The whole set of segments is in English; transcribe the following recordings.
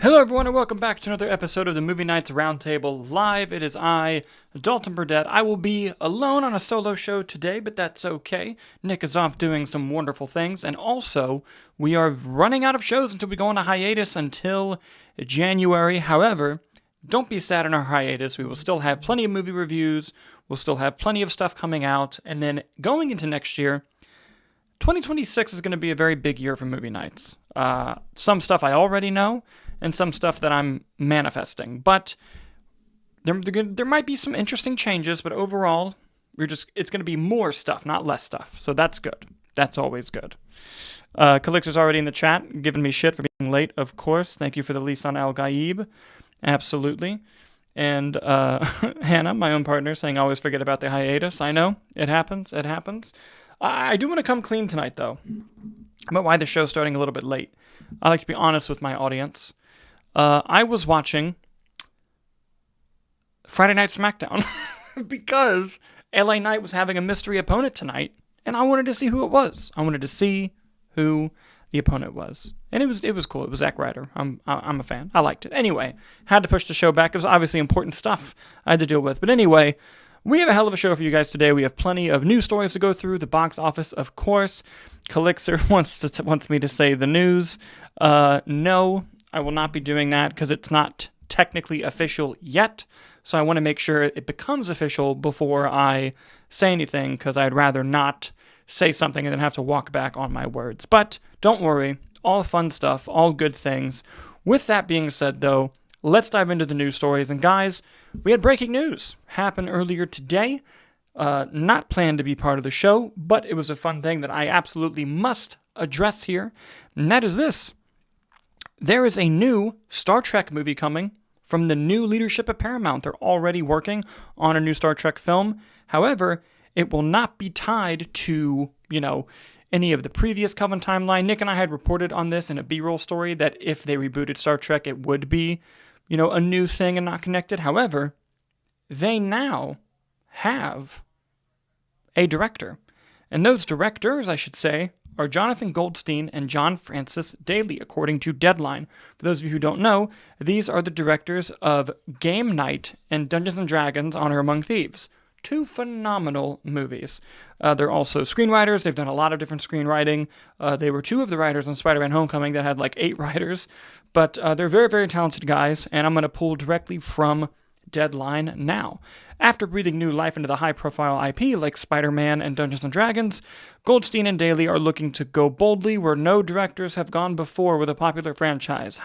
Hello everyone and welcome back to another episode of the Movie Nights Roundtable Live. It is I, Dalton Burdett. I will be alone on a solo show today, but that's okay. Nick is off doing some wonderful things, and also, we are running out of shows until we go on a hiatus until January. However, don't be sad in our hiatus. We will still have plenty of movie reviews, we'll still have plenty of stuff coming out, and then going into next year, 2026 is going to be a very big year for movie nights. Some stuff I already know, and some stuff that I'm manifesting. But there might be some interesting changes, but overall, it's going to be more stuff, not less stuff. So that's good. That's always good. Calixer's already in the chat, giving me shit for being late, of course. Thank you for the Lisan Al Gaib. Absolutely. And Hannah, my own partner, saying, always forget about the hiatus. I know. It happens. It happens. I do want to come clean tonight, though, about why the show's starting a little bit late. I like to be honest with my audience. I was watching Friday Night SmackDown because LA Knight was having a mystery opponent tonight, and I wanted to see who it was. I wanted to see who the opponent was, and it was cool. It was Zack Ryder. I'm a fan. I liked it. Anyway, had to push the show back. It was obviously important stuff I had to deal with, but anyway. We have a hell of a show for you guys today. We have plenty of news stories to go through. The box office, of course. Calixer wants me to say the news. No, I will not be doing that because it's not technically official yet. So I want to make sure it becomes official before I say anything because I'd rather not say something and then have to walk back on my words. But don't worry, all fun stuff, all good things. With that being said, though, let's dive into the news stories. And guys, we had breaking news happen earlier today. Not planned to be part of the show, but it was a fun thing that I absolutely must address here. And that is this. There is a new Star Trek movie coming from the new leadership at Paramount. They're already working on a new Star Trek film. However, it will not be tied to, any of the previous Coven timeline. Nick and I had reported on this in a B-roll story that if they rebooted Star Trek, it would be, a new thing and not connected. However, they now have a director. And those directors, I should say, are Jonathan Goldstein and John Francis Daly, according to Deadline. For those of you who don't know, these are the directors of Game Night and Dungeons & Dragons: Honor Among Thieves. Two phenomenal movies. They're also screenwriters. They've done a lot of different screenwriting. They were two of the writers on Spider-Man Homecoming that had like 8 writers. But they're very, very talented guys, and I'm going to pull directly from Deadline now. After breathing new life into the high-profile IP like Spider-Man and Dungeons & Dragons, Goldstein and Daly are looking to go boldly where no directors have gone before with a popular franchise.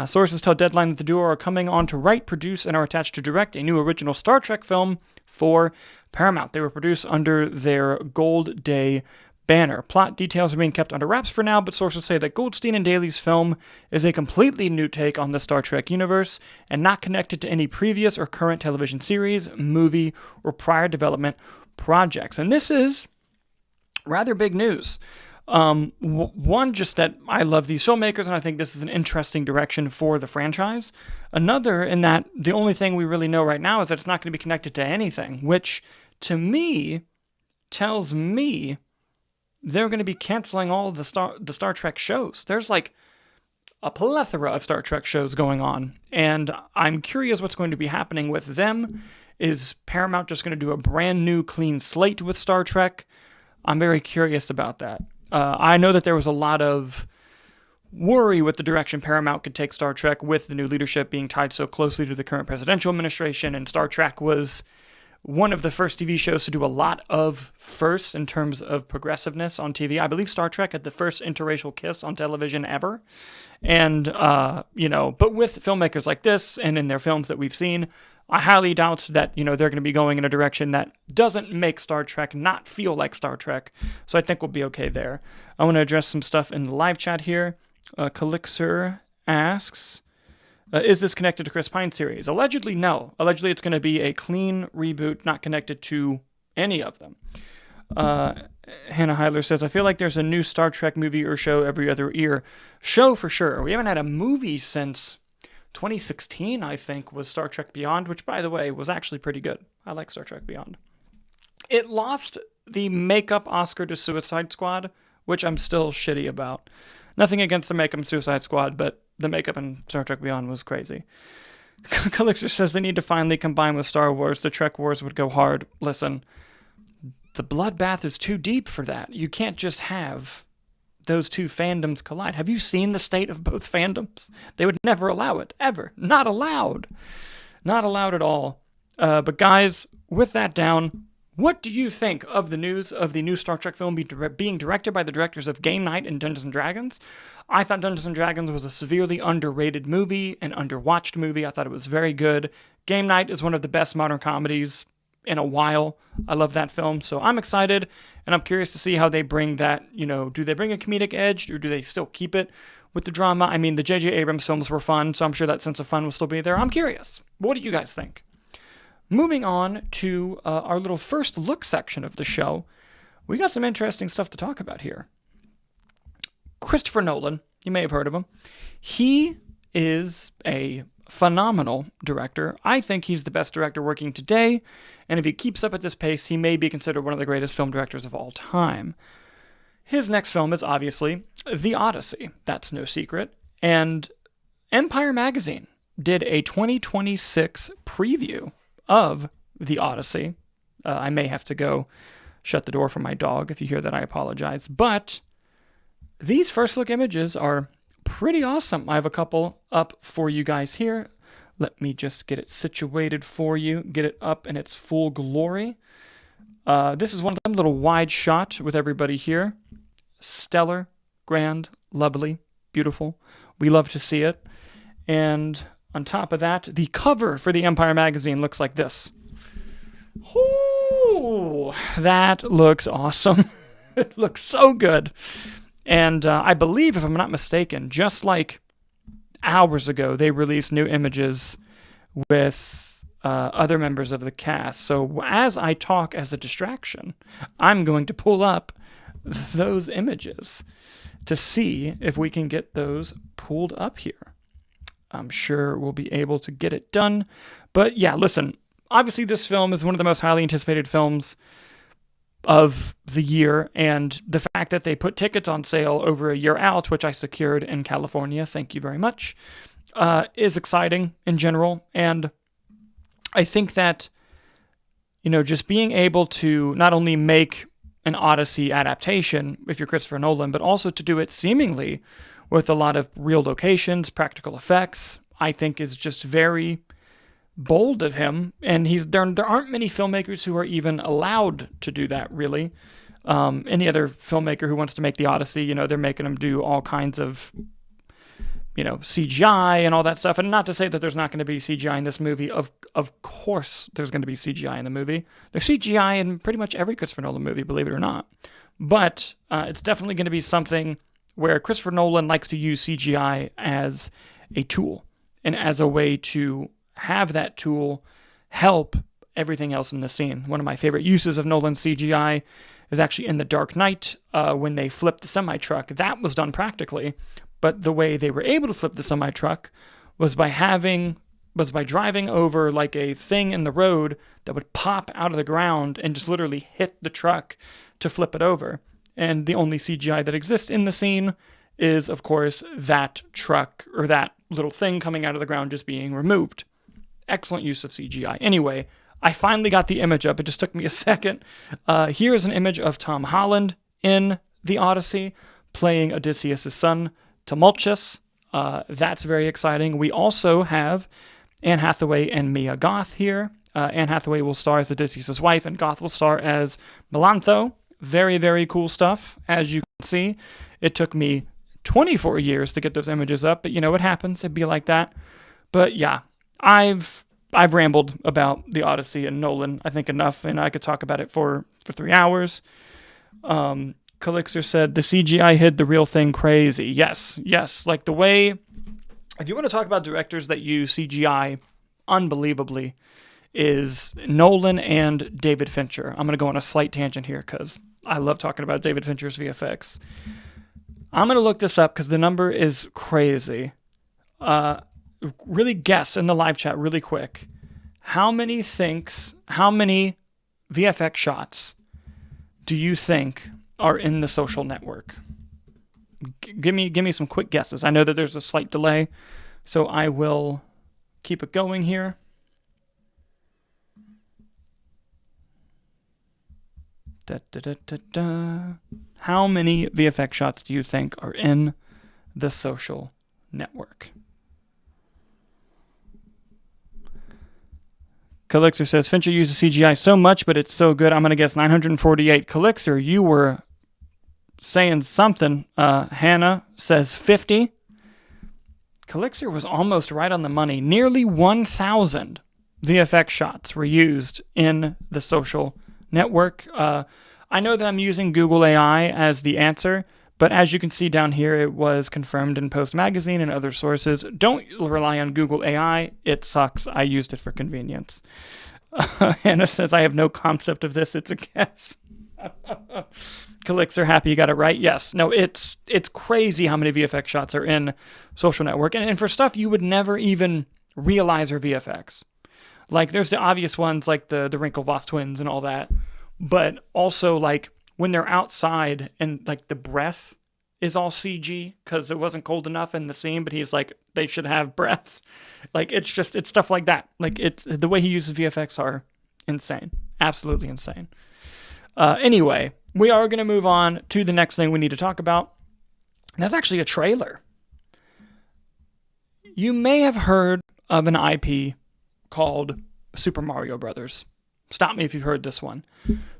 Sources tell Deadline that the duo are coming on to write, produce, and are attached to direct a new original Star Trek film for Paramount. They will produce under their Gold Day banner. Plot details are being kept under wraps for now, but sources say that Goldstein and Daly's film is a completely new take on the Star Trek universe and not connected to any previous or current television series, movie, or prior development projects. And this is rather big news. One, just that I love these filmmakers, and I think this is an interesting direction for the franchise. Another, in that the only thing we really know right now is that it's not going to be connected to anything, which, to me, tells me they're going to be canceling all of the Star Trek shows. There's like a plethora of Star Trek shows going on, and I'm curious what's going to be happening with them. Is Paramount just going to do a brand new clean slate with Star Trek? I'm very curious about that. I know that there was a lot of worry with the direction Paramount could take Star Trek with the new leadership being tied so closely to the current presidential administration, and Star Trek was one of the first TV shows to do a lot of firsts in terms of progressiveness on TV. I believe Star Trek had the first interracial kiss on television ever. And, but with filmmakers like this and in their films that we've seen, I highly doubt that, they're going to be going in a direction that doesn't make Star Trek not feel like Star Trek. So I think we'll be okay there. I want to address some stuff in the live chat here. Calixer asks, is this connected to Chris Pine's series? Allegedly, no. Allegedly, it's going to be a clean reboot, not connected to any of them. Hannah Heiler says, I feel like there's a new Star Trek movie or show every other year. Show for sure. We haven't had a movie since 2016, I think, was Star Trek Beyond, which, by the way, was actually pretty good. I like Star Trek Beyond. It lost the makeup Oscar to Suicide Squad, which I'm still shitty about. Nothing against the makeup in Suicide Squad, but the makeup in Star Trek Beyond was crazy. Calixer says they need to finally combine with Star Wars. The Trek Wars would go hard. Listen, the bloodbath is too deep for that. You can't just have those two fandoms collide. Have you seen the state of both fandoms? They would never allow it, ever. Not allowed. Not allowed at all. But guys, with that down, what do you think of the news of the new Star Trek film being directed by the directors of Game Night and Dungeons & Dragons? I thought Dungeons & Dragons was a severely underrated movie, an underwatched movie. I thought it was very good. Game Night is one of the best modern comedies in a while. I love that film, so I'm excited, and I'm curious to see how they bring that, do they bring a comedic edge, or do they still keep it with the drama? I mean, the J.J. Abrams films were fun, so I'm sure that sense of fun will still be there. I'm curious. What do you guys think? Moving on to our little first look section of the show, we got some interesting stuff to talk about here. Christopher Nolan, you may have heard of him. He is a phenomenal director. I think he's the best director working today, and if he keeps up at this pace, he may be considered one of the greatest film directors of all time. His next film is obviously The Odyssey. That's no secret. And Empire Magazine did a 2026 preview of The Odyssey. I may have to go shut the door for my dog. If you hear that, I apologize. But these first look images are pretty awesome. I have a couple up for you guys here. Let me just get it situated for you, get it up in its full glory. This is one of them, little wide shot with everybody here. Stellar, grand, lovely, beautiful. We love to see it. And on top of that, the cover for the Empire Magazine looks like this. Ooh, that looks awesome. It looks so good. And I believe, if I'm not mistaken, just like hours ago, they released new images with other members of the cast. So as I talk as a distraction, I'm going to pull up those images to see if we can get those pulled up here. I'm sure we'll be able to get it done. But yeah, listen, obviously this film is one of the most highly anticipated films of the year, and the fact that they put tickets on sale over a year out, which I secured in California, thank you very much, is exciting in general. And I think that, just being able to not only make an Odyssey adaptation, if you're Christopher Nolan, but also to do it seemingly with a lot of real locations, practical effects, I think is just very bold of him. And there aren't many filmmakers who are even allowed to do that, really. Any other filmmaker who wants to make the Odyssey, they're making them do all kinds of, CGI and all that stuff. And not to say that there's not going to be CGI in this movie. Of course there's going to be CGI in the movie. There's CGI in pretty much every Christopher Nolan movie, believe it or not. But it's definitely going to be something where Christopher Nolan likes to use CGI as a tool and as a way to have that tool help everything else in the scene. One of my favorite uses of Nolan's CGI is actually in The Dark Knight when they flipped the semi-truck. That was done practically, but the way they were able to flip the semi-truck was by driving over like a thing in the road that would pop out of the ground and just literally hit the truck to flip it over. And the only CGI that exists in the scene is, of course, that truck or that little thing coming out of the ground just being removed. Excellent use of CGI. Anyway, I finally got the image up. It just took me a second. Here is an image of Tom Holland in The Odyssey playing Odysseus' son, Tumultuous. That's very exciting. We also have Anne Hathaway and Mia Goth here. Anne Hathaway will star as Odysseus' wife, and Goth will star as Melantho. Very, very cool stuff. As you can see, it took me 24 years to get those images up, but what happens? It'd be like that. But yeah, I've rambled about The Odyssey and Nolan, I think, enough, and I could talk about it for 3 hours. Calixer said, the CGI hid the real thing crazy. Yes, like the way, if you want to talk about directors that use CGI unbelievably, is Nolan and David Fincher. I'm going to go on a slight tangent here because I love talking about David Fincher's VFX. I'm going to look this up because the number is crazy. Really guess in the live chat really quick. How many VFX shots do you think are in The Social Network? Give me some quick guesses. I know that there's a slight delay, so I will keep it going here. How many VFX shots do you think are in The Social Network? Calixer says, Fincher uses CGI so much, but it's so good. I'm going to guess 948. Calixer, you were saying something. Hannah says 50. Calixer was almost right on the money. Nearly 1,000 VFX shots were used in The Social Network. I know that I'm using Google AI as the answer, but as you can see down here, it was confirmed in Post Magazine and other sources. Don't rely on Google AI. It sucks. I used it for convenience. Hannah says, I have no concept of this. It's a guess. Calixer, happy you got it right. Yes. No, it's crazy how many VFX shots are in Social Network. And for stuff you would never even realize are VFX. Like, there's the obvious ones, like the Winklevoss twins and all that. But also, like, when they're outside and, like, the breath is all CG because it wasn't cold enough in the scene, but he's like, they should have breath. Like, it's stuff like that. Like, it's the way he uses VFX are insane. Absolutely insane. Anyway, we are going to move on to the next thing we need to talk about. That's actually a trailer. You may have heard of an IP called Super Mario Brothers. Stop me if you've heard this one.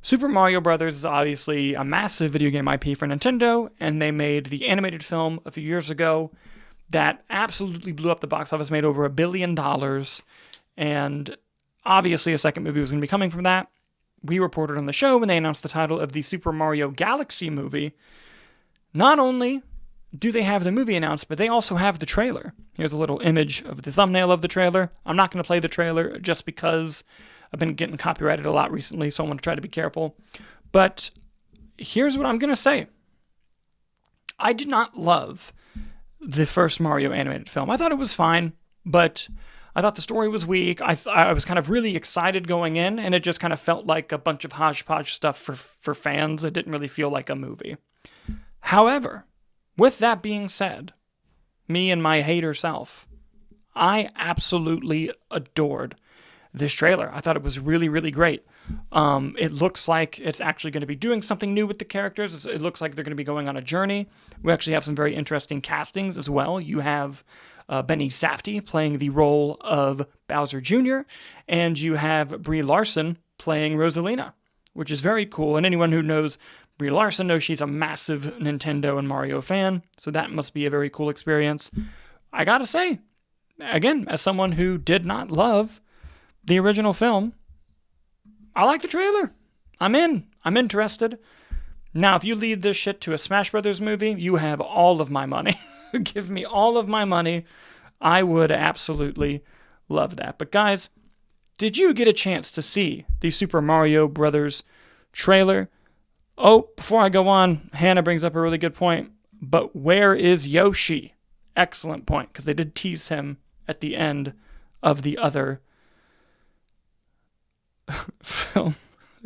Super Mario Brothers is obviously a massive video game IP for Nintendo, and they made the animated film a few years ago that absolutely blew up the box office, made over $1 billion, and obviously a second movie was going to be coming from that. We reported on the show when they announced the title of the Super Mario Galaxy movie. Not only do they have the movie announced, but they also have the trailer. Here's a little image of the thumbnail of the trailer. I'm not going to play the trailer just because I've been getting copyrighted a lot recently, so I want to try to be careful. But here's what I'm going to say. I did not love the first Mario animated film. I thought it was fine, but I thought the story was weak. I was kind of really excited going in, and it just kind of felt like a bunch of hodgepodge stuff for fans. It didn't really feel like a movie. However, with that being said, me and my hater self, I absolutely adored this trailer. I thought it was really, really great. It looks like it's actually going to be doing something new with the characters. It looks like they're going to be going on a journey. We actually have some very interesting castings as well. You have Benny Safdie playing the role of Bowser Jr., and you have Brie Larson playing Rosalina, which is very cool. And anyone who knows Brie Larson knows she's a massive Nintendo and Mario fan, so that must be a very cool experience. I gotta say, again, as someone who did not love the original film, I like the trailer. I'm in. I'm interested. Now, if you lead this shit to a Smash Brothers movie, you have all of my money. Give me all of my money. I would absolutely love that. But guys, did you get a chance to see the Super Mario Brothers trailer? Oh, before I go on, Hannah brings up a really good point. But where is Yoshi? Excellent point, because they did tease him at the end of the other film.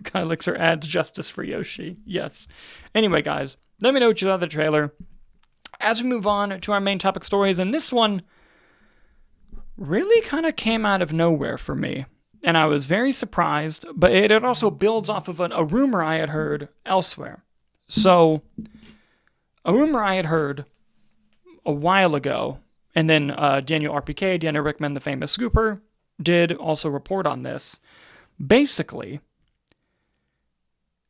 Kylixer adds justice for Yoshi. Yes. Anyway, guys, let me know what you thought of the trailer. As we move on to our main topic stories, and this one really kind of came out of nowhere for me, and I was very surprised, but it also builds off of a rumor I had heard elsewhere. So, a rumor I had heard a while ago, and then Daniel RPK, Daniel Rickman, the famous scooper, did also report on this, basically,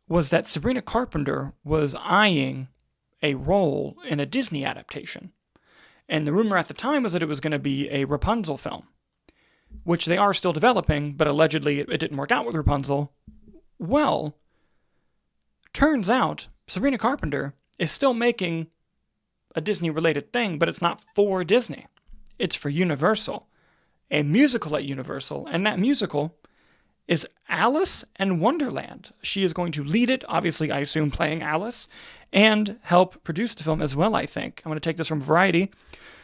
was that Sabrina Carpenter was eyeing a role in a Disney adaptation. And the rumor at the time was that it was going to be a Rapunzel film, which they are still developing, but allegedly it didn't work out with Rapunzel. Well, turns out Sabrina Carpenter is still making a Disney-related thing, but it's not for Disney. It's for Universal. A musical at Universal, and that musical is Alice and Wonderland. She is going to lead it, obviously, I assume, playing Alice, and help produce the film as well, I think. I'm going to take this from Variety.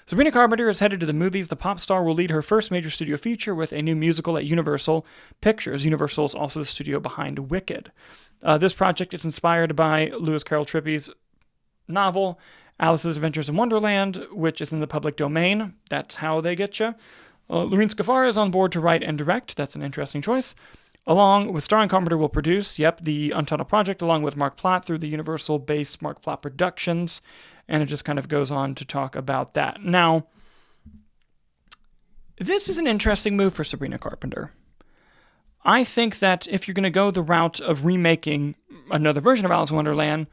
Sabrina Carpenter is headed to the movies. The pop star will lead her first major studio feature with a new musical at Universal Pictures. Universal is also the studio behind Wicked. This project is inspired by Lewis Carroll Trippy's novel, Alice's Adventures in Wonderland, which is in the public domain. That's how they get you. Lorene Scafaria is on board to write and direct. That's an interesting choice. Along with starring Carpenter will produce, the Untitled Project, along with Mark Platt through the Universal-based Mark Platt Productions. And it just kind of goes on to talk about that. Now, this is an interesting move for Sabrina Carpenter. I think that if you're going to go the route of remaking another version of Alice in Wonderland,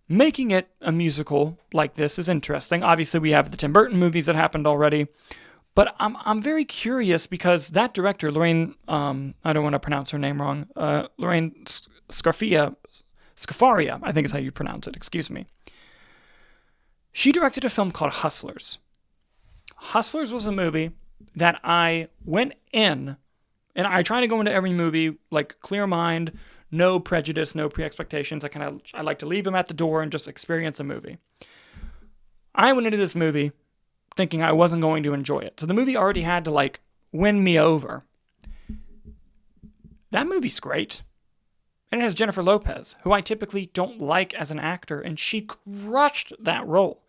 making it a musical like this is interesting. Obviously, we have the Tim Burton movies that happened already. But I'm very curious because that director, Lorene, I don't want to pronounce her name wrong, Lorene Scafaria, I think is how you pronounce it, excuse me. She directed a film called Hustlers. Hustlers was a movie that I went in, and I try to go into every movie like clear mind, no prejudice, no pre-expectations. I like to leave them at the door and just experience a movie. I went into this movie thinking I wasn't going to enjoy it. So the movie already had to win me over. That movie's great. And it has Jennifer Lopez, who I typically don't like as an actor, and she crushed that role.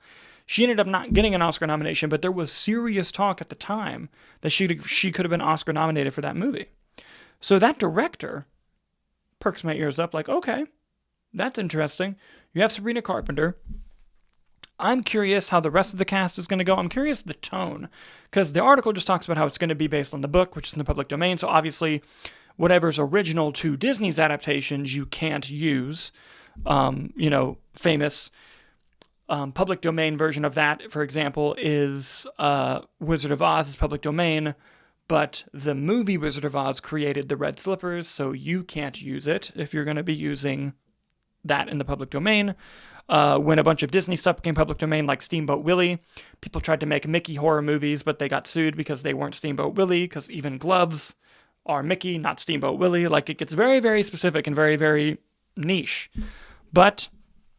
She ended up not getting an Oscar nomination, but there was serious talk at the time that she could have been Oscar nominated for that movie. So that director perks my ears up okay, that's interesting. You have Sabrina Carpenter. I'm curious how the rest of the cast is going to go. I'm curious the tone, because the article just talks about how it's going to be based on the book, which is in the public domain. So obviously, whatever's original to Disney's adaptations, you can't use. Famous public domain version of that, for example, is Wizard of Oz's public domain, but the movie Wizard of Oz created the red slippers, so you can't use it if you're going to be using that in the public domain. When a bunch of Disney stuff became public domain, like Steamboat Willie, people tried to make Mickey horror movies, but they got sued because they weren't Steamboat Willie, because even gloves are Mickey, not Steamboat Willie. It gets very, very specific and very, very niche. But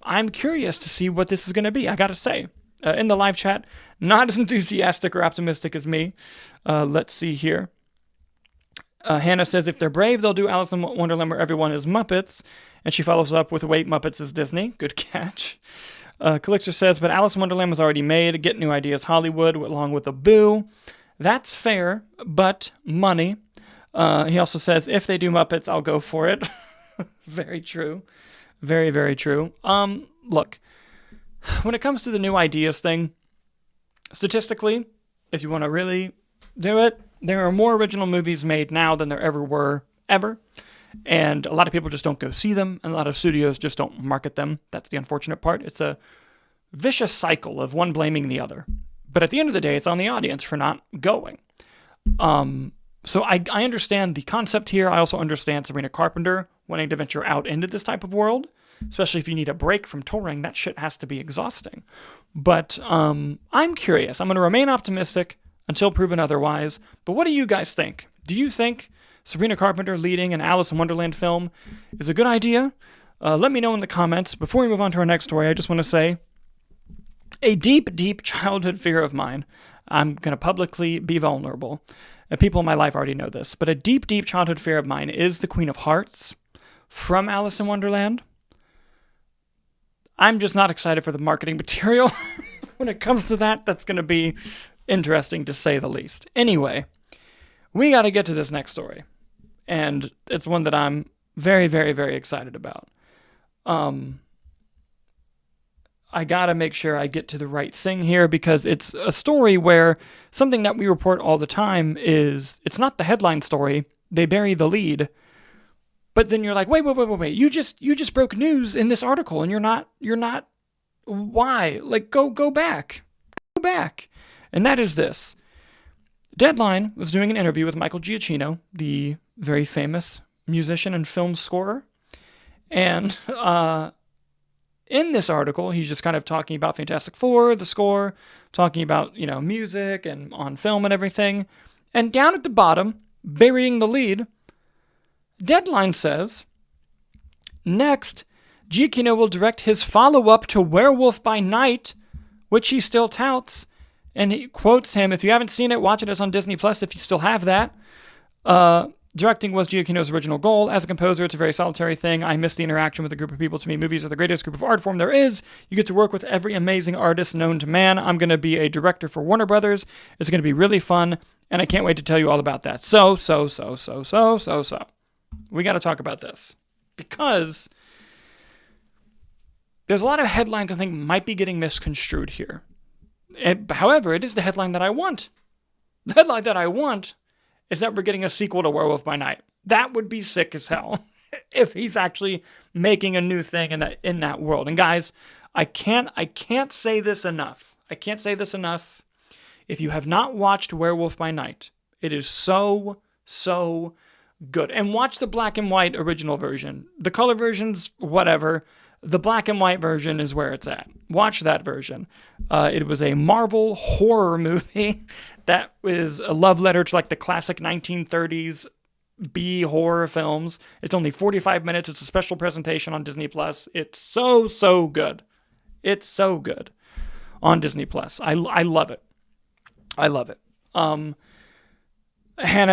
I'm curious to see what this is going to be, I gotta say. In the live chat, not as enthusiastic or optimistic as me. Let's see here. Hannah says, if they're brave, they'll do Alice in Wonderland where everyone is Muppets. And she follows up with, wait, Muppets is Disney. Good catch. Calixer says, but Alice in Wonderland was already made. Get new ideas, Hollywood, along with a boo. That's fair, but money. He also says, if they do Muppets, I'll go for it. Very true. Very, very true. Look, when it comes to the new ideas thing, statistically, if you want to really do it, there are more original movies made now than there ever were, ever. And a lot of people just don't go see them, and a lot of studios just don't market them. That's the unfortunate part. It's a vicious cycle of one blaming the other. But at the end of the day, it's on the audience for not going. So I understand the concept here. I also understand Sabrina Carpenter wanting to venture out into this type of world, especially if you need a break from touring. That shit has to be exhausting. But I'm curious. I'm going to remain optimistic until proven otherwise. But what do you guys think? Do you think Sabrina Carpenter leading an Alice in Wonderland film is a good idea? Let me know in the comments. Before we move on to our next story, I just want to say a deep, deep childhood fear of mine. I'm going to publicly be vulnerable. And people in my life already know this. But a deep, deep childhood fear of mine is the Queen of Hearts from Alice in Wonderland. I'm just not excited for the marketing material. When it comes to that, that's going to be interesting to say the least. Anyway, we got to get to this next story. And it's one that I'm very, very, very excited about. I got to make sure I get to the right thing here, because it's a story where something that we report all the time is, it's not the headline story. They bury the lead. But then you're like, wait. You just broke news in this article, and you're not, why? Go back. And that is this. Deadline was doing an interview with Michael Giacchino, the very famous musician and film scorer. And in this article, he's just kind of talking about Fantastic Four, the score, talking about, music and on film and everything. And down at the bottom, burying the lead, Deadline says, next, Giacchino will direct his follow-up to Werewolf by Night, which he still touts. And he quotes him, if you haven't seen it, watch it. It's on Disney Plus if you still have that. Directing was Giacchino's original goal. As a composer, it's a very solitary thing. I miss the interaction with a group of people. To me, movies are the greatest group of art form there is. You get to work with every amazing artist known to man. I'm going to be a director for Warner Brothers. It's going to be really fun, and I can't wait to tell you all about that. So. We got to talk about this. Because there's a lot of headlines I think might be getting misconstrued here. However, it is the headline that I want. The headline that I want is that we're getting a sequel to Werewolf by Night. That would be sick as hell if he's actually making a new thing in that world. And guys, I can't say this enough. I can't say this enough. If you have not watched Werewolf by Night, it is so good. And watch the black and white original version. The color version's whatever. The black and white version is where it's at. Watch that version. It was a Marvel horror movie that is a love letter to like the classic 1930s B horror films. It's only 45 minutes. It's a special presentation on Disney Plus. It's so good. It's so good on Disney Plus. I love it. I love it. Hannah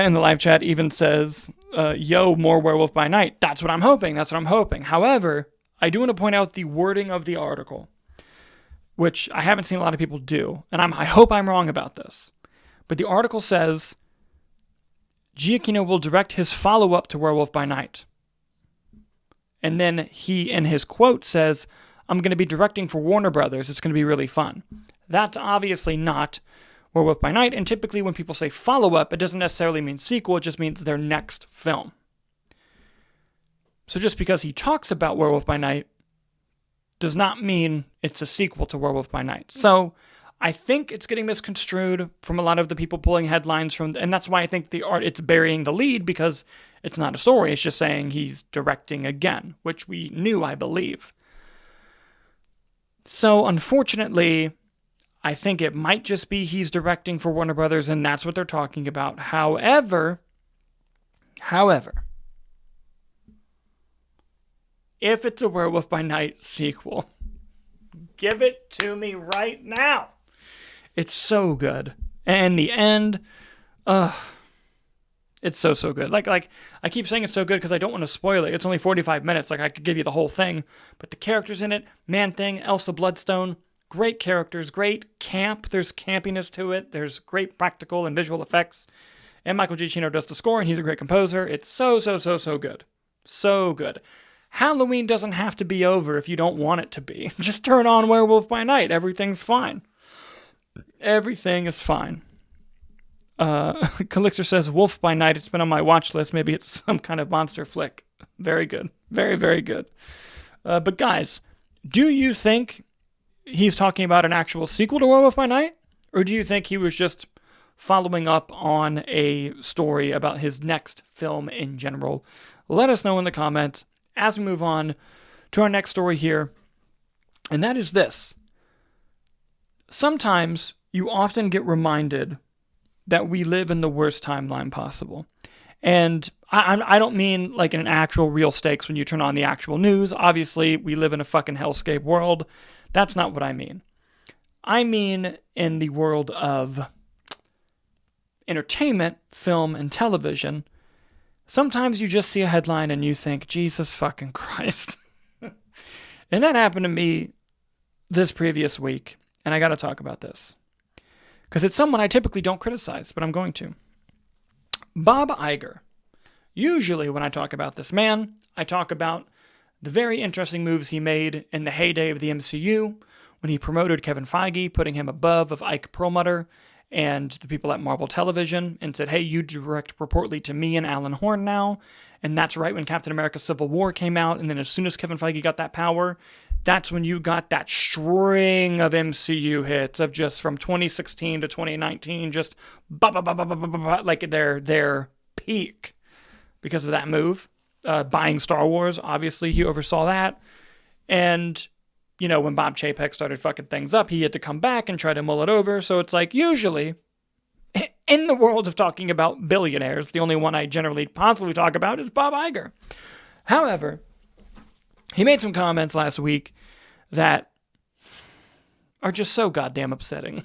in the live chat even says, yo, more Werewolf by Night. That's what I'm hoping. However, I do want to point out the wording of the article, which I haven't seen a lot of people do, and I hope I'm wrong about this. But the article says, Giacchino will direct his follow-up to Werewolf by Night. And then he, in his quote, says, I'm going to be directing for Warner Brothers. It's going to be really fun. That's obviously not Werewolf by Night, and typically when people say follow-up, it doesn't necessarily mean sequel, it just means their next film. So just because he talks about Werewolf by Night does not mean it's a sequel to Werewolf by Night. So I think it's getting misconstrued from a lot of the people pulling headlines from, and that's why I think it's burying the lead, because it's not a story. It's just saying he's directing again, which we knew, I believe. So unfortunately, I think it might just be he's directing for Warner Brothers, and that's what they're talking about. However, if it's a Werewolf by Night sequel, give it to me right now. It's so good. And the end, it's so good. Like I keep saying it's so good because I don't want to spoil it. It's only 45 minutes. Like I could give you the whole thing. But the characters in it, Man-Thing, Elsa Bloodstone, great characters, great camp. There's campiness to it. There's great practical and visual effects. And Michael Giacchino does the score, and he's a great composer. It's so good. So good. Halloween doesn't have to be over if you don't want it to be. Just turn on Werewolf by Night. Everything's fine. Everything is fine. Calixer says, Wolf by Night, it's been on my watch list. Maybe it's some kind of monster flick. Very good. Very good. But guys, do you think he's talking about an actual sequel to Werewolf by Night? Or do you think he was just following up on a story about his next film in general? Let us know in the comments as we move on to our next story here. And that is this. Sometimes you often get reminded that we live in the worst timeline possible. And I don't mean like in an actual real stakes when you turn on the actual news. Obviously, we live in a fucking hellscape world. That's not what I mean. I mean in the world of entertainment, film, and television. Sometimes you just see a headline and you think, Jesus fucking Christ. And that happened to me this previous week. And I got to talk about this. Because it's someone I typically don't criticize, but I'm going to. Bob Iger. Usually when I talk about this man, I talk about the very interesting moves he made in the heyday of the MCU, when he promoted Kevin Feige, putting him above of Ike Perlmutter and the people at Marvel Television, and said, hey, you direct reportedly to me and Alan Horn now. And that's right when Captain America Civil War came out, and then as soon as Kevin Feige got that power, that's when you got that string of MCU hits of just from 2016 to 2019, just like their peak because of that move. Buying Star Wars, obviously, he oversaw that. And, you know, when Bob Chapek started fucking things up, he had to come back and try to mull it over. So it's like, usually, in the world of talking about billionaires, the only one I generally possibly talk about is Bob Iger. However, he made some comments last week that are just so goddamn upsetting.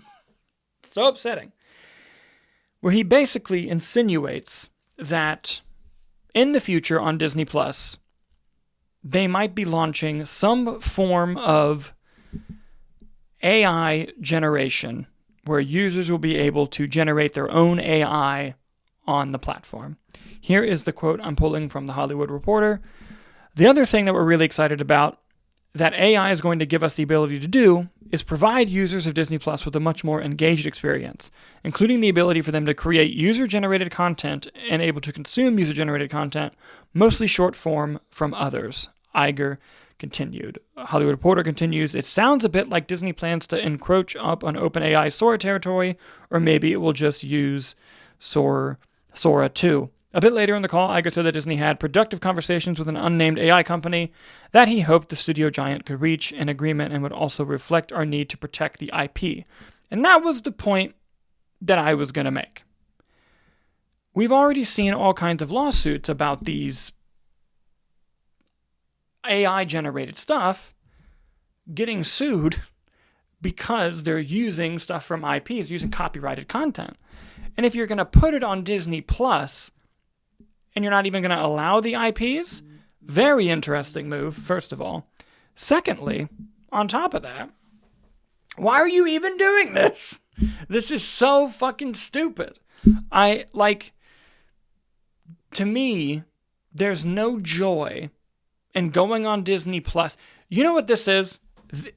So upsetting. Where he basically insinuates that in the future on Disney Plus, they might be launching some form of AI generation where users will be able to generate their own AI on the platform. Here is the quote I'm pulling from The Hollywood Reporter. The other thing that we're really excited about that AI is going to give us the ability to do is provide users of Disney Plus with a much more engaged experience, including the ability for them to create user-generated content and able to consume user-generated content, mostly short form, from others. Iger continued. Hollywood Reporter continues, it sounds a bit like Disney plans to encroach up on OpenAI Sora territory, or maybe it will just use Sora 2. A bit later in the call, Iger said that Disney had productive conversations with an unnamed AI company that he hoped the studio giant could reach an agreement and would also reflect our need to protect the IP. And that was the point that I was going to make. We've already seen all kinds of lawsuits about these AI-generated stuff getting sued because they're using stuff from IPs, using copyrighted content. And if you're going to put it on Disney Plus, and you're not even going to allow the IPs? Very interesting move, first of all. Secondly, on top of that, why are you even doing this? This is so fucking stupid. To me, there's no joy in going on Disney Plus. You know what this is?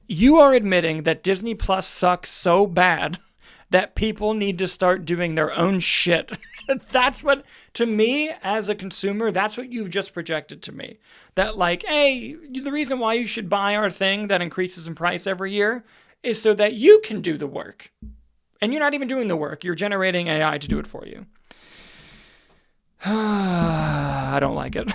You are admitting that Disney Plus sucks so bad that people need to start doing their own shit. That's what, to me, as a consumer, that's what you've just projected to me. That hey, the reason why you should buy our thing that increases in price every year is so that you can do the work. And you're not even doing the work. You're generating AI to do it for you. I don't like it.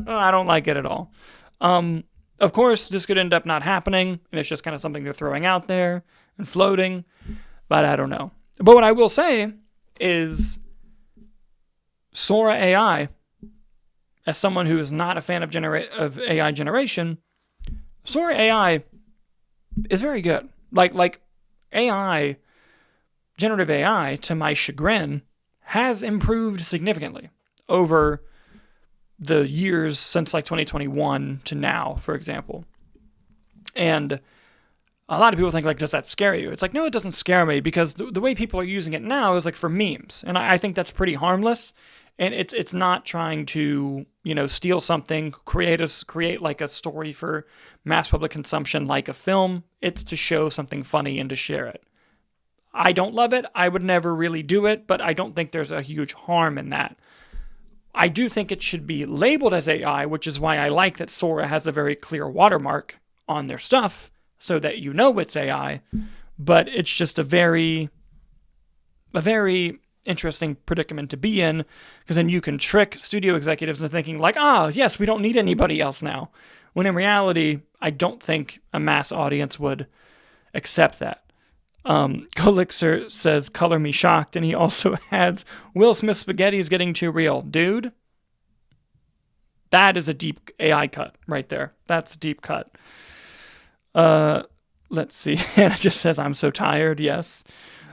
I don't like it at all. Of course, this could end up not happening, and it's just kind of something they're throwing out there and floating. But I don't know. But what I will say is Sora AI, as someone who is not a fan of AI generation, Sora AI is very good. Like AI, generative AI, to my chagrin, has improved significantly over the years since 2021 to now, for example. And a lot of people think, does that scare you? It's no, it doesn't scare me, because the way people are using it now is for memes. And I think that's pretty harmless. And it's not trying to, steal something, create a story for mass public consumption like a film. It's to show something funny and to share it. I don't love it. I would never really do it, but I don't think there's a huge harm in that. I do think it should be labeled as AI, which is why I like that Sora has a very clear watermark on their stuff, so that you know it's AI, but it's just a very interesting predicament to be in, because then you can trick studio executives into thinking yes, we don't need anybody else now, when in reality, I don't think a mass audience would accept that. Colixer says, color me shocked, and he also adds, Will Smith spaghetti is getting too real. Dude, that is a deep AI cut right there. That's a deep cut. Let's see. Hannah just says, I'm so tired. Yes.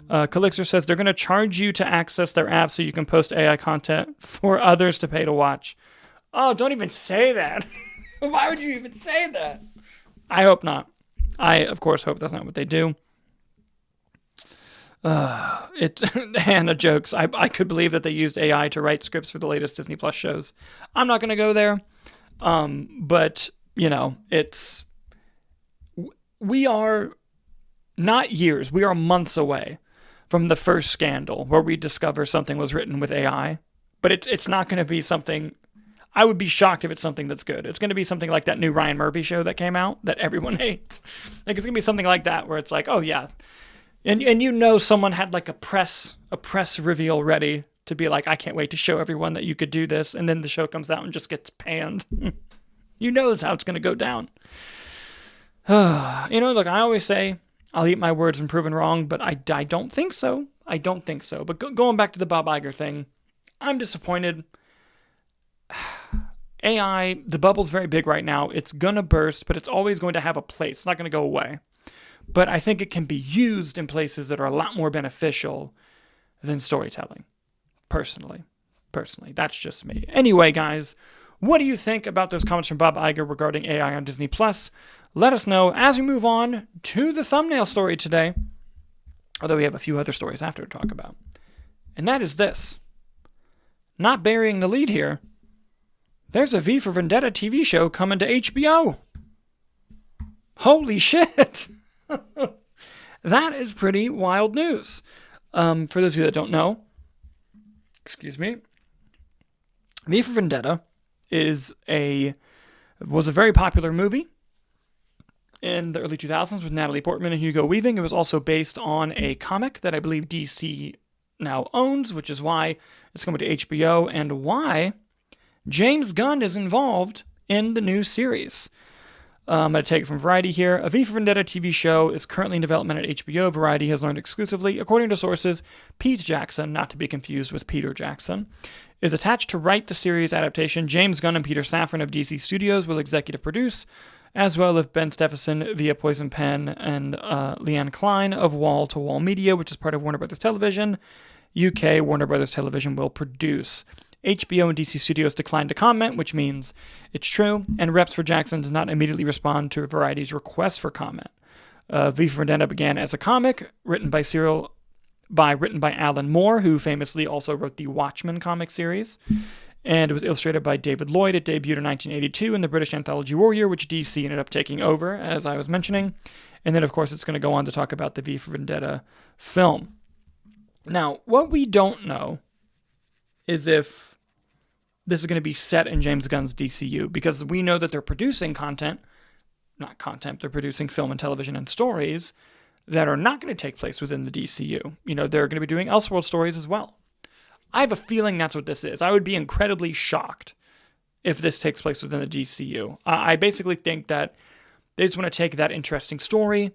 Calixer says they're going to charge you to access their app so you can post AI content for others to pay to watch. Oh, don't even say that. Why would you even say that? I hope not. I, of course, hope that's not what they do. Hannah jokes, I could believe that they used AI to write scripts for the latest Disney Plus shows. I'm not going to go there. But, we are not years, we are months away from the first scandal where we discover something was written with AI. But it's not going to be something, I would be shocked if it's something that's good. It's going to be something like that new Ryan Murphy show that came out that everyone hates. It's going to be something like that where it's oh yeah. And someone had a press reveal ready to be I can't wait to show everyone that you could do this. And then the show comes out and just gets panned. That's how it's going to go down. Look, I always say I'll eat my words when proven wrong, but I don't think so. I don't think so. But going back to the Bob Iger thing, I'm disappointed. AI, the bubble's very big right now. It's going to burst, but it's always going to have a place. It's not going to go away. But I think it can be used in places that are a lot more beneficial than storytelling, personally. personally. That's just me. Anyway, guys, what do you think about those comments from Bob Iger regarding AI on Disney Plus? Let us know as we move on to the thumbnail story today, although we have a few other stories after to talk about. And that is this. Not burying the lead here, there's a V for Vendetta TV show coming to HBO. Holy shit! That is pretty wild news. For those of you that don't know, excuse me, V for Vendetta was a very popular movie in the early 2000s with Natalie Portman and Hugo Weaving. It was also based on a comic that I believe DC now owns, which is why it's coming to HBO and why James Gunn is involved in the new series. I'm going to take it from Variety here. A V for Vendetta TV show is currently in development at HBO. Variety has learned exclusively, according to sources, Pete Jackson, not to be confused with Peter Jackson, is attached to write the series adaptation. James Gunn and Peter Safran of DC Studios will executive produce, as well as Ben Stephenson via Poison Pen and Leanne Klein of Wall to Wall Media, which is part of Warner Brothers Television. UK Warner Brothers Television will produce. HBO and DC Studios declined to comment, which means it's true, and reps for Jackson does not immediately respond to Variety's request for comment. V for Vendetta began as a comic written by Alan Moore, who famously also wrote the Watchmen comic series, and it was illustrated by David Lloyd. It debuted in 1982 in the British anthology Warrior, which DC ended up taking over, as I was mentioning, and then of course it's going to go on to talk about the V for Vendetta film. Now, what we don't know is if this is going to be set in James Gunn's DCU, because we know that they're producing they're producing film and television and stories that are not going to take place within the DCU. You know, they're going to be doing Elseworld stories as well. I have a feeling that's what this is. I would be incredibly shocked if this takes place within the DCU. I basically think that they just want to take that interesting story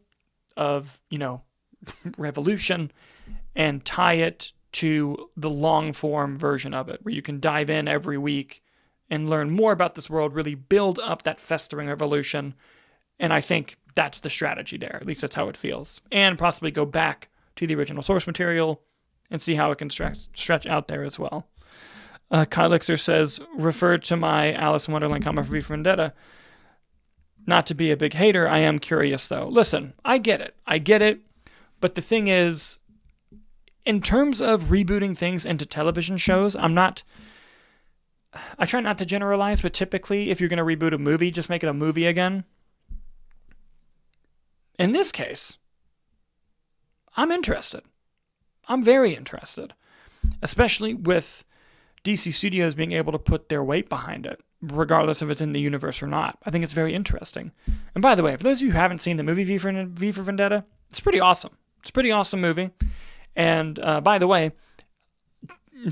of, Revolution and tie it to the long-form version of it, where you can dive in every week and learn more about this world, really build up that festering revolution, and I think that's the strategy there. At least that's how it feels. And possibly go back to the original source material and see how it can stretch out there as well. Kyle Lixer says, refer to my Alice in Wonderland comment for V for Vendetta. Not to be a big hater, I am curious though. Listen, I get it, but the thing is, in terms of rebooting things into television shows, I try not to generalize, but typically if you're going to reboot a movie, just make it a movie again. In this case, I'm interested. I'm very interested, especially with DC Studios being able to put their weight behind it, regardless if it's in the universe or not. I think it's very interesting. And by the way, for those of you who haven't seen the movie V for Vendetta, it's pretty awesome. It's a pretty awesome movie. And by the way,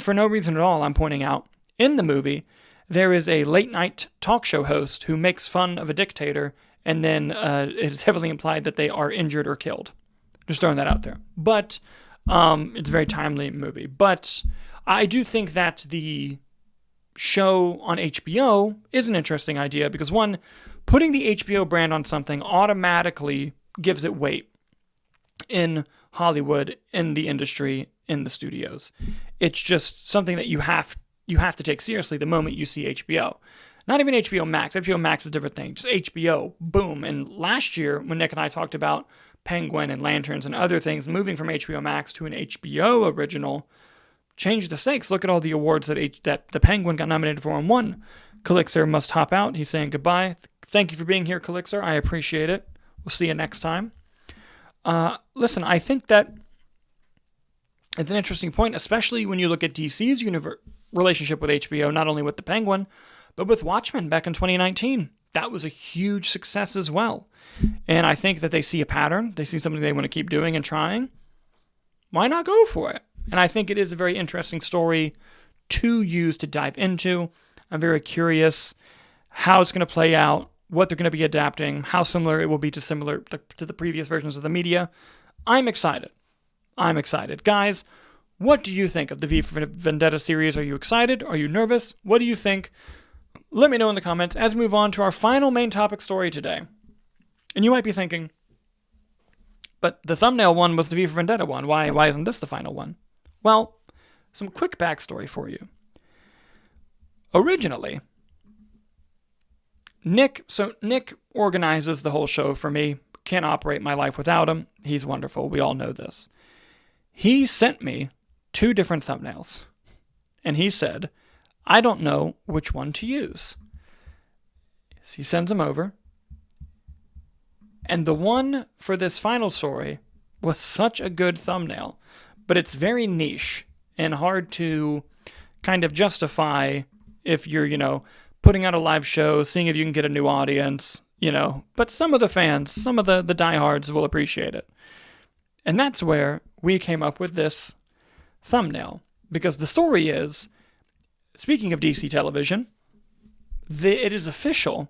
for no reason at all, I'm pointing out, in the movie, there is a late-night talk show host who makes fun of a dictator, and then it is heavily implied that they are injured or killed. Just throwing that out there. But it's a very timely movie. But I do think that the show on HBO is an interesting idea, because one, putting the HBO brand on something automatically gives it weight in Hollywood, in the industry, in the studios. It's just something that you have to take seriously the moment you see HBO. Not even HBO Max. HBO Max is a different thing. Just HBO, boom. And last year, when Nick and I talked about Penguin and Lanterns and other things, moving from HBO Max to an HBO original changed the stakes. Look at all the awards that the Penguin got nominated for and won. Calixer must hop out. He's saying goodbye. Thank you for being here, Calixer. I appreciate it. We'll see you next time. Listen, I think that it's an interesting point, especially when you look at DC's relationship with HBO, not only with the Penguin, but with Watchmen back in 2019. That was a huge success as well. And I think that they see a pattern. They see something they want to keep doing and trying. Why not go for it? And I think it is a very interesting story to use to dive into. I'm very curious how it's going to play out, what they're going to be adapting, how similar it will be to the previous versions of the media. I'm excited. Guys, what do you think of the V for Vendetta series? Are you excited? Are you nervous? What do you think? Let me know in the comments as we move on to our final main topic story today. And you might be thinking, but the thumbnail one was the V for Vendetta one. Why isn't this the final one? Well, some quick backstory for you. originally, Nick organizes the whole show for me. Can't operate my life without him. He's wonderful. We all know this. He sent me 2 different thumbnails. And he said, I don't know which one to use. He sends them over. And the one for this final story was such a good thumbnail, but it's very niche and hard to kind of justify if you're, putting out a live show, seeing if you can get a new audience, But some of the fans, some of the diehards will appreciate it. And that's where we came up with this thumbnail. Because the story is, speaking of DC television, it is official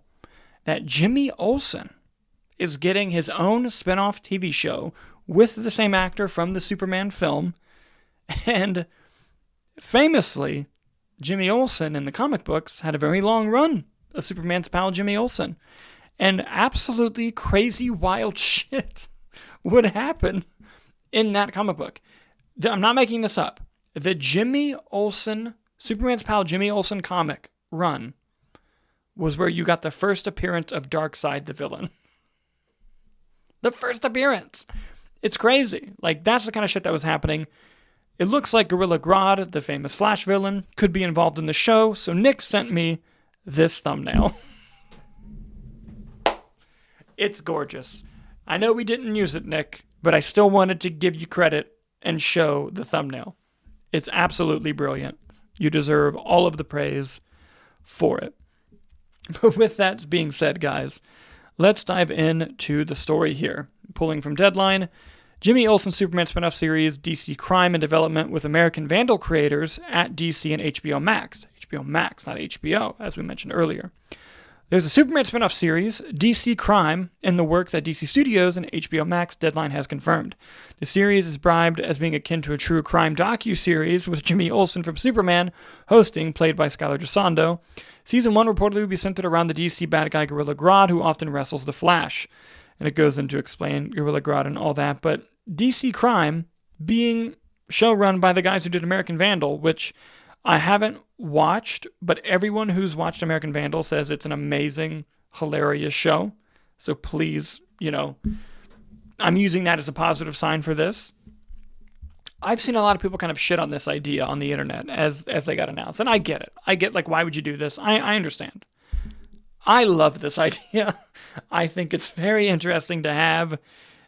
that Jimmy Olsen is getting his own spinoff TV show with the same actor from the Superman film. And famously, Jimmy Olsen in the comic books had a very long run of Superman's pal Jimmy Olsen. And absolutely crazy, wild shit would happen in that comic book. I'm not making this up. The Jimmy Olsen, Superman's pal Jimmy Olsen comic run was where you got the first appearance of Darkseid the villain. The first appearance. It's crazy. That's the kind of shit that was happening. It looks like Gorilla Grodd, the famous Flash villain, could be involved in the show, so Nick sent me this thumbnail. It's gorgeous. I know we didn't use it, Nick, but I still wanted to give you credit and show the thumbnail. It's absolutely brilliant. You deserve all of the praise for it. But with that being said, guys, let's dive into the story here. Pulling from Deadline, Jimmy Olsen Superman spinoff series, DC Crime in development with American Vandal creators at DC and HBO Max. HBO Max, not HBO, as we mentioned earlier. There's a Superman spinoff series, DC Crime, in the works at DC Studios and HBO Max, Deadline has confirmed. The series is bribed as being akin to a true crime docu-series with Jimmy Olsen from Superman hosting, played by Skylar Gisondo. Season 1 reportedly will be centered around the DC bad guy Gorilla Grodd, who often wrestles the Flash. And it goes into explain Gorilla Grodd and all that, but DC Crime being show run by the guys who did American Vandal, which I haven't watched, but everyone who's watched American Vandal says it's an amazing, hilarious show. So please, I'm using that as a positive sign for this. I've seen a lot of people kind of shit on this idea on the internet as they got announced, and I get it. I get, why would you do this? I understand. I love this idea. I think it's very interesting to have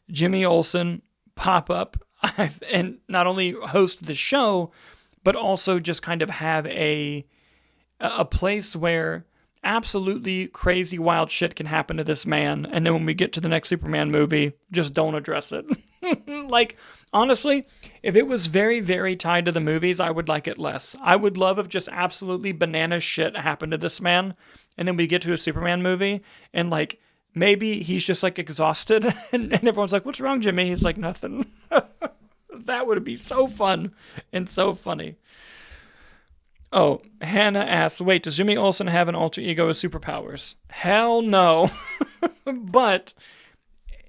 Jimmy Olsen pop up and not only host the show, but also just kind of have a place where absolutely crazy, wild shit can happen to this man. And then when we get to the next Superman movie, just don't address it. Honestly, if it was very, very tied to the movies, I would like it less. I would love if just absolutely banana shit happened to this man. And then we get to a Superman movie and maybe he's just exhausted and everyone's like, what's wrong, Jimmy? He's like, nothing. That would be so fun and so funny. Oh, Hannah asks, wait, does Jimmy Olsen have an alter ego with superpowers? Hell no. But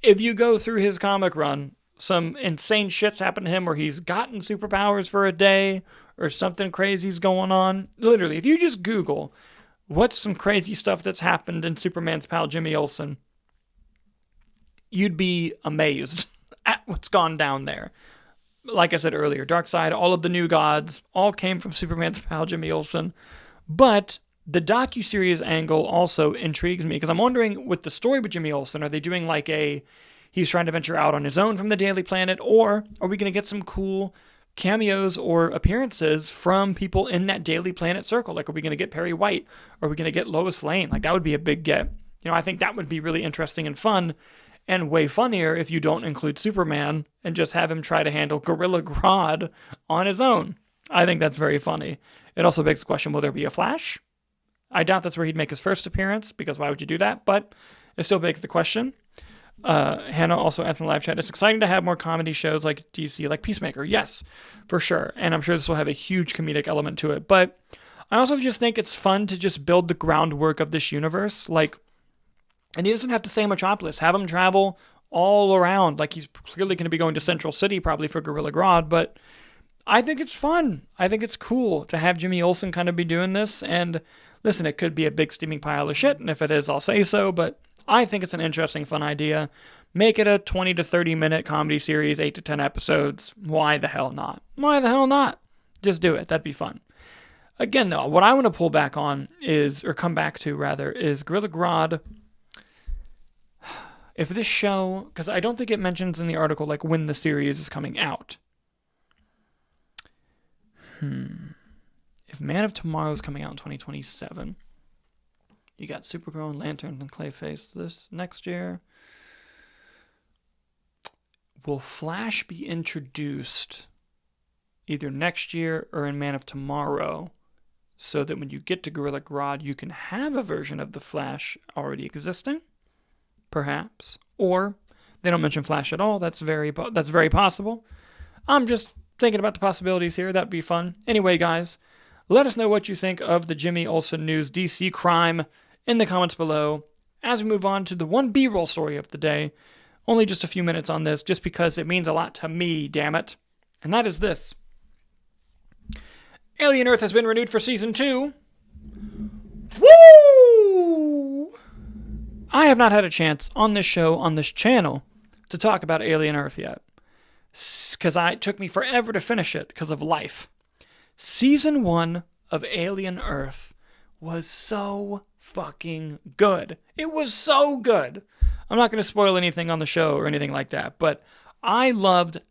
if you go through his comic run, some insane shit's happened to him where he's gotten superpowers for a day or something crazy's going on. Literally, if you just Google what's some crazy stuff that's happened in Superman's pal Jimmy Olsen, you'd be amazed at what's gone down there. Like I said earlier, Darkseid, all of the new gods, all came from Superman's pal Jimmy Olsen. But the docuseries angle also intrigues me because I'm wondering, with the story with Jimmy Olsen, are they doing he's trying to venture out on his own from the Daily Planet, or are we going to get some cool cameos or appearances from people in that Daily Planet circle? Are we going to get Perry White? Are we going to get Lois Lane? That would be a big get. I think that would be really interesting and fun, and way funnier if you don't include Superman and just have him try to handle Gorilla Grodd on his own. I think that's very funny. It also begs the question, will there be a Flash? I doubt that's where he'd make his first appearance, because why would you do that? But it still begs the question. Hannah also asked in the live chat, it's exciting to have more comedy shows like DC, like Peacemaker. Yes, for sure. And I'm sure this will have a huge comedic element to it. But I also just think it's fun to just build the groundwork of this universe. And he doesn't have to stay in Metropolis. Have him travel all around. He's clearly going to be going to Central City probably for Gorilla Grodd, but I think it's fun. I think it's cool to have Jimmy Olsen kind of be doing this. And listen, it could be a big steaming pile of shit. And if it is, I'll say so. But I think it's an interesting, fun idea. Make it a 20 to 30 minute comedy series, 8 to 10 episodes. Why the hell not? Why the hell not? Just do it. That'd be fun. Again, though, what I want to pull back on is, or come back to rather, is Gorilla Grodd. If this show, because I don't think it mentions in the article like when the series is coming out. If Man of Tomorrow is coming out in 2027, you got Supergirl and Lantern and Clayface this next year. Will Flash be introduced either next year or in Man of Tomorrow, so that when you get to Gorilla Grodd, you can have a version of the Flash already existing? Perhaps. Or they don't mention Flash at all. That's very possible. I'm just thinking about the possibilities here. That'd be fun. Anyway, guys, let us know what you think of the Jimmy Olsen news DC crime in the comments below as we move on to the one B-roll story of the day. Only just a few minutes on this, just because it means a lot to me, damn it. And that is this. Alien Earth has been renewed for Season 2. Woo! I have not had a chance on this show, on this channel, to talk about Alien Earth yet. Because it took me forever to finish it because of life. Season 1 of Alien Earth was so fucking good. It was so good. I'm not going to spoil anything on the show or anything like that, but I loved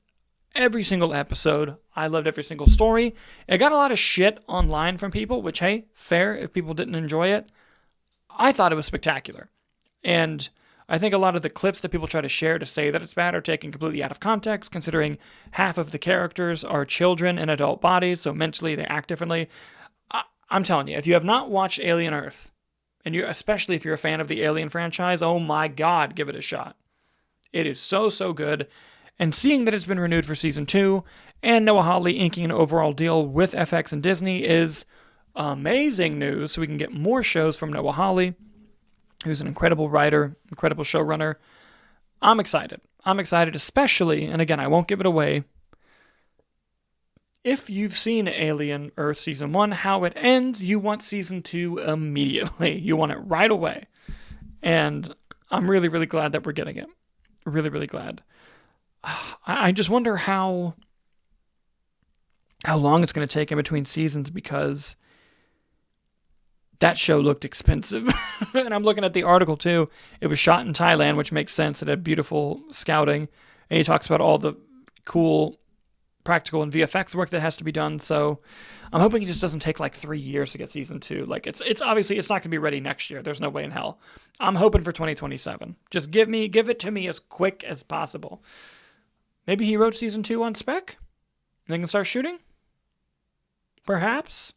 every single episode. I loved every single story. It got a lot of shit online from people, which, hey, fair if people didn't enjoy it. I thought it was spectacular. And I think a lot of the clips that people try to share to say that it's bad are taken completely out of context, considering half of the characters are children in adult bodies, so mentally they act differently. I'm telling you, if you have not watched Alien Earth, and especially if you're a fan of the Alien franchise, oh my God, give it a shot. It is so, so good. And seeing that it's been renewed for Season 2, and Noah Hawley inking an overall deal with FX and Disney is amazing news, so we can get more shows from Noah Hawley, who's an incredible writer, incredible showrunner. I'm excited. I'm excited, especially, and again, I won't give it away, if you've seen Alien Earth Season 1, how it ends, you want Season 2 immediately. You want it right away. And I'm really, really glad that we're getting it. Really, really glad. I just wonder how long it's going to take in between seasons, because that show looked expensive. And I'm looking at the article too. It was shot in Thailand, which makes sense. It had beautiful scouting. And he talks about all the cool practical and VFX work that has to be done. So I'm hoping it just doesn't take like 3 years to get Season 2. Like it's obviously it's not going to be ready next year. There's no way in hell. I'm hoping for 2027. Just give it to me as quick as possible. Maybe he wrote Season 2 on spec? They can start shooting? Perhaps.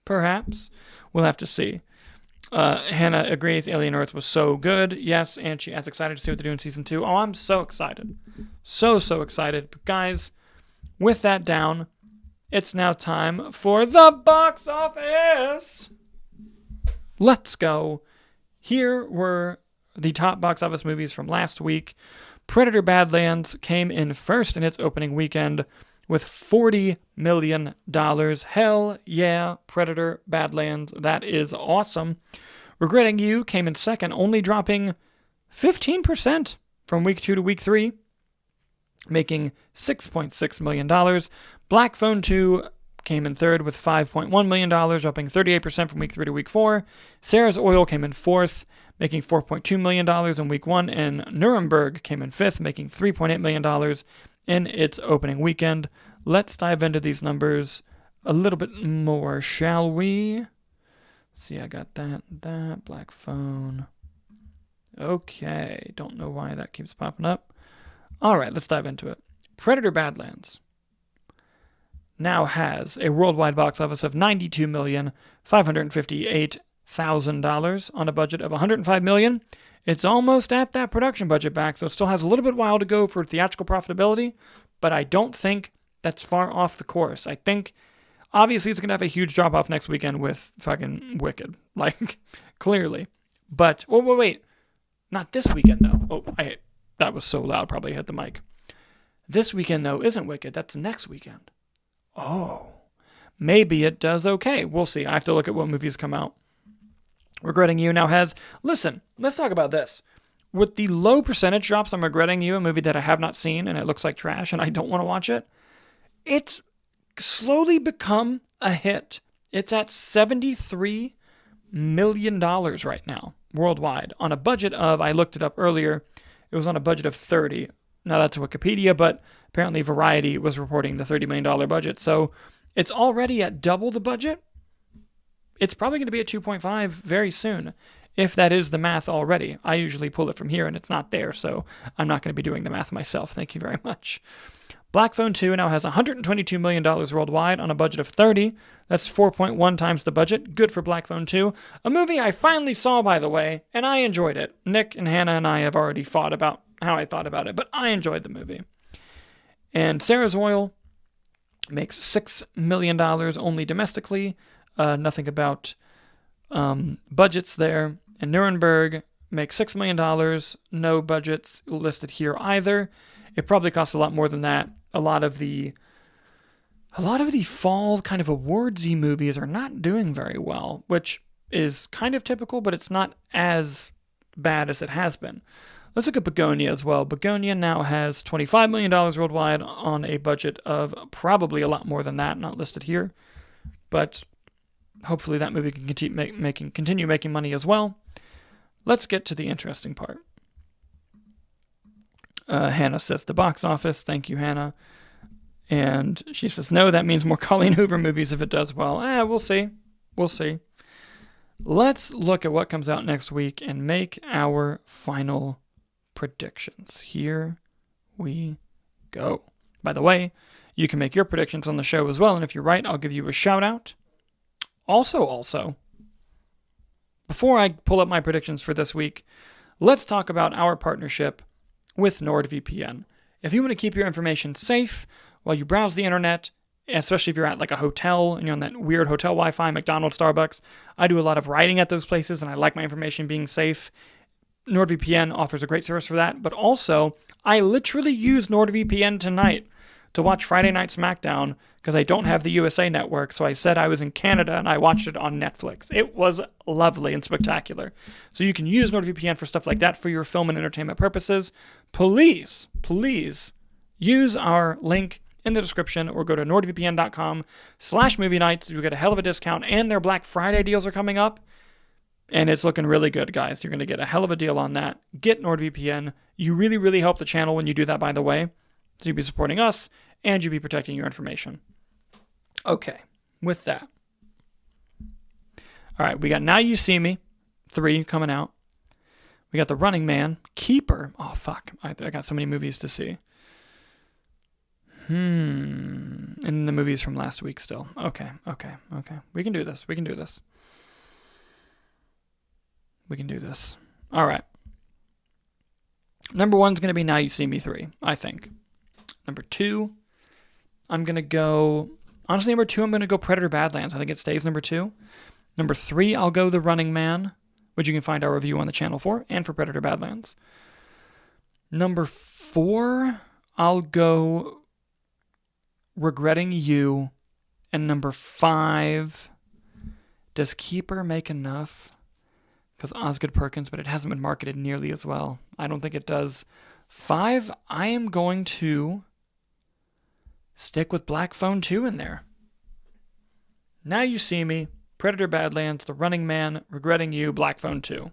We'll have to see. Hannah agrees Alien Earth was so good. Yes, and she is excited to see what they're doing in Season 2. Oh, I'm so excited. So excited. But guys, with that down, it's now time for the box office. Let's go. Here were the top box office movies from last week. Predator Badlands came in first in its opening weekend with $40 million. Hell yeah, Predator Badlands. That is awesome. Regretting You came in second, only dropping 15% from week 2 to week 3, making $6.6 million. Black Phone 2 came in third with $5.1 million, dropping 38% from week 3 to week 4. Sarah's Oil came in fourth, making $4.2 million in week 1, and Nuremberg came in fifth, making $3.8 million in its opening weekend. Let's dive into these numbers a little bit more, shall we? Let's see, I got that, Black Phone. Okay, don't know why that keeps popping up. All right, let's dive into it. Predator Badlands now has a worldwide box office of $92,558,000 on a budget of $105 million. It's almost at that production budget back, so it still has a little bit while to go for theatrical profitability, but I don't think that's far off the course. I think, obviously, it's going to have a huge drop-off next weekend with fucking Wicked. Like, clearly. But, wait. Not this weekend, though. That was so loud, probably hit the mic. This weekend, though, isn't Wicked. That's next weekend. Oh, maybe it does okay. We'll see. I have to look at what movies come out. Regretting You now has... Listen, let's talk about this. With the low percentage drops on Regretting You, a movie that I have not seen and it looks like trash and I don't want to watch it, it's slowly become a hit. It's at $73 million right now, worldwide, on a budget of, I looked it up earlier, it was on a budget of 30. Now that's Wikipedia, but apparently Variety was reporting the $30 million budget. So it's already at double the budget. It's probably going to be at 2.5 very soon, if that is the math already. I usually pull it from here and it's not there, so I'm not going to be doing the math myself. Thank you very much. Black Phone 2 now has $122 million worldwide on a budget of 30. That's 4.1 times the budget. Good for Black Phone 2. A movie I finally saw, by the way, and I enjoyed it. Nick and Hannah and I have already fought about how I thought about it, but I enjoyed the movie. And Sarah's Oil makes $6 million only domestically. Nothing about budgets there. And Nuremberg makes $6 million. No budgets listed here either. It probably costs a lot more than that. A lot of the fall kind of awardsy movies are not doing very well, which is kind of typical, but it's not as bad as it has been. Let's look at Begonia as well. Begonia now has $25 million worldwide on a budget of probably a lot more than that, not listed here. But hopefully that movie can continue making money as well. Let's get to the interesting part. Hannah says the box office. Thank you, Hannah. And she says, no, that means more Colleen Hoover movies if it does well. We'll see. We'll see. Let's look at what comes out next week and make our final predictions. Here we go. By the way, you can make your predictions on the show as well, and if you're right, I'll give you a shout out. Also, before I pull up my predictions for this week, let's talk about our partnership with NordVPN. If you want to keep your information safe while you browse the internet, especially if you're at like a hotel and you're on that weird hotel Wi-Fi, McDonald's, Starbucks, I do a lot of writing at those places and I like my information being safe. NordVPN offers a great service for that, but also I literally used NordVPN tonight to watch Friday Night SmackDown because I don't have the USA Network, so I said I was in Canada and I watched it on Netflix. It was lovely and spectacular. So you can use NordVPN for stuff like that for your film and entertainment purposes. Please use our link in the description or go to nordvpn.com/movie nights. You'll get a hell of a discount, and their Black Friday deals are coming up. And it's looking really good, guys. You're going to get a hell of a deal on that. Get NordVPN. You really, really help the channel when you do that, by the way. So you'll be supporting us, and you'll be protecting your information. Okay, with that. All right, we got Now You See Me, 3 coming out. We got The Running Man, Keeper. Oh, fuck. I got so many movies to see. And the movies from last week still. Okay. We can do this. All right. Number 1's going to be Now You See Me 3, I think. Number 2, I'm going to go... Honestly, number 2, I'm going to go Predator Badlands. I think it stays number 2. Number 3, I'll go The Running Man, which you can find our review on the channel for, and for Predator Badlands. Number 4, I'll go Regretting You. And number 5, does Keeper make enough? Because Osgood Perkins, but it hasn't been marketed nearly as well. I don't think it does. 5, I am going to stick with Black Phone 2 in there. Now You See Me, Predator Badlands, The Running Man, Regretting You, Black Phone 2.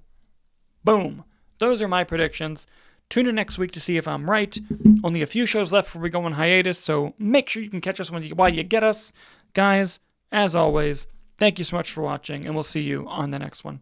Boom. Those are my predictions. Tune in next week to see if I'm right. Only a few shows left before we go on hiatus, so make sure you can catch us while you get us. Guys, as always, thank you so much for watching, and we'll see you on the next one.